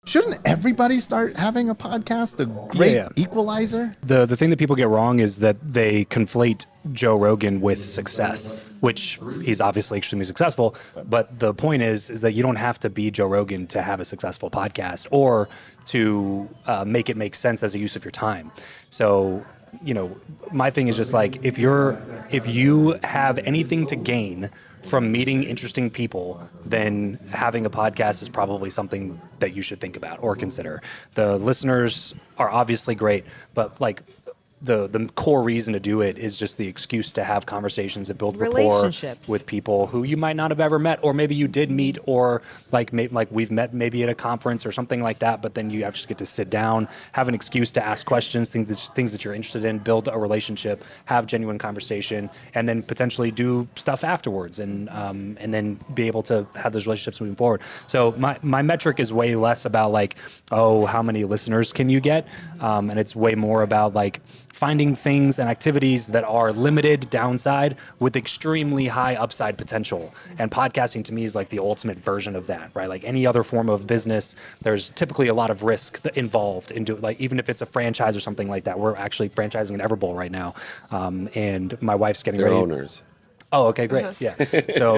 Shouldn't everybody start having a podcast? The great equalizer? The thing that people get wrong is that they conflate Joe Rogan with success, which he's obviously extremely successful. But the point is that you don't have to be Joe Rogan to have a successful podcast or to make it make sense as a use of your time. So, my thing is just like, if you have anything to gain from meeting interesting people, then having a podcast is probably something that you should think about or consider. The listeners are obviously great, but like the core reason to do it is just the excuse to have conversations and build rapport with people who you might not have ever met, or maybe you did meet, or like we've met maybe at a conference or something like that. But then you actually get to sit down, have an excuse to ask questions, things that you're interested in, build a relationship, have genuine conversation, and then potentially do stuff afterwards, and then be able to have those relationships moving forward. So my metric is way less about like, oh, how many listeners can you get, and it's way more about like finding things and activities that are limited downside with extremely high upside potential. And podcasting to me is like the ultimate version of that, right? Like any other form of business, there's typically a lot of risk involved in like, even if it's a franchise or something like that. We're actually franchising an Everbowl right now. And my wife's getting ready. Owners. Oh, okay, great. Yeah.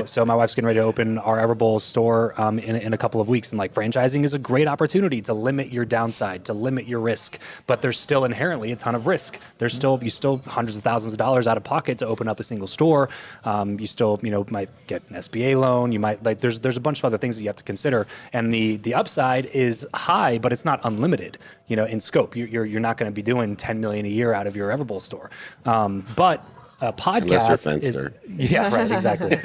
So my wife's getting ready to open our Everbowl store in a couple of weeks. And like franchising is a great opportunity to limit your downside, to limit your risk. But there's still inherently a ton of risk. You still hundreds of thousands of dollars out of pocket to open up a single store. You still, might get an SBA loan. You might there's a bunch of other things that you have to consider. And the upside is high, but it's not unlimited, in scope. You're not going to be doing 10 million a year out of your Everbowl store. But a podcast is, yeah, right, exactly.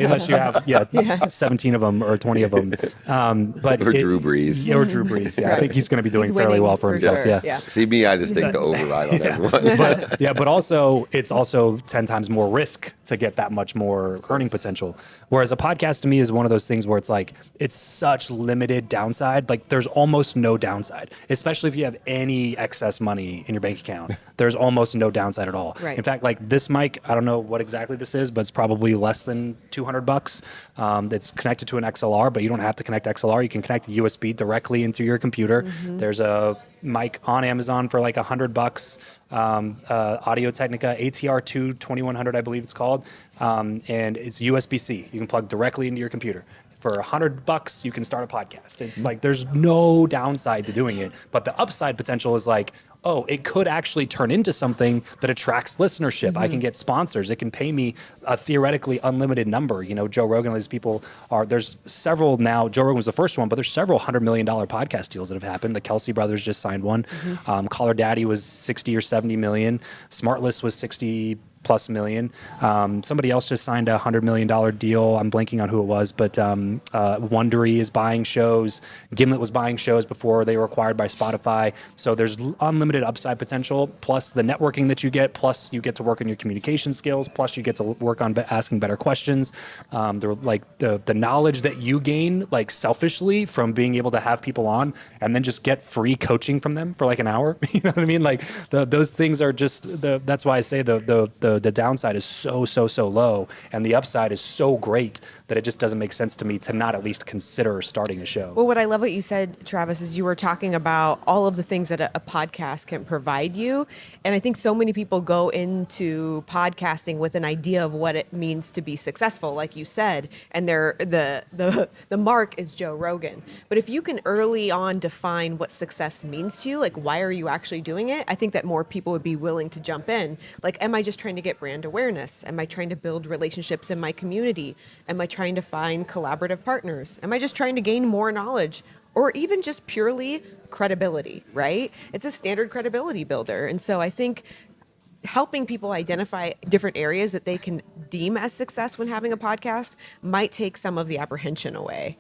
Unless you have 17 of them or 20 of them. But Drew Brees. Or Drew Brees. Yeah, I think he's going to be doing fairly well for himself. Sure. Yeah. See me, I just think the override on everyone. But also it's also 10 times more risk to get that much more earning potential. Whereas a podcast to me is one of those things where it's like, it's such limited downside. Like there's almost no downside, especially if you have any excess money in your bank account. There's almost no downside at all. Right. In fact, like this mic, I don't know what exactly this is, but it's probably less than $200. It's connected to an XLR, but you don't have to connect XLR. You can connect the USB directly into your computer. Mm-hmm. There's a mic on Amazon for like $100. Audio Technica ATR2 2100, I believe it's called, and it's USB-C. You can plug directly into your computer. For $100, you can start a podcast. It's like there's no downside to doing it, but the upside potential is like, oh, it could actually turn into something that attracts listenership. Mm-hmm. I can get sponsors. It can pay me a theoretically unlimited number. Joe Rogan, these people there's several now. Joe Rogan was the first one, but there's several $100 million podcast deals that have happened. The Kelsey brothers just signed one. Mm-hmm. Caller Daddy was 60 or 70 million. Smartless was 60 plus million. Somebody else just signed a $100 million deal. I'm blanking on who it was, but Wondery is buying shows. Gimlet was buying shows before they were acquired by Spotify. So there's unlimited upside potential, plus the networking that you get, plus you get to work on your communication skills, plus you get to work on asking better questions. The knowledge that you gain, like selfishly, from being able to have people on and then just get free coaching from them for like an hour. You know what I mean? Like those things are just that's why I say the downside is so low and the upside is so great that it just doesn't make sense to me to not at least consider starting a show. Well, what I love what you said, Travis, is you were talking about all of the things that a podcast can provide you. And I think so many people go into podcasting with an idea of what it means to be successful, like you said, and the mark is Joe Rogan. But if you can early on define what success means to you, like why are you actually doing it, I think that more people would be willing to jump in. Like, am I just trying to get brand awareness? Am I trying to build relationships in my community? Am I trying to find collaborative partners? Am I just trying to gain more knowledge? Or even just purely credibility, right? It's a standard credibility builder. And so I think helping people identify different areas that they can deem as success when having a podcast might take some of the apprehension away.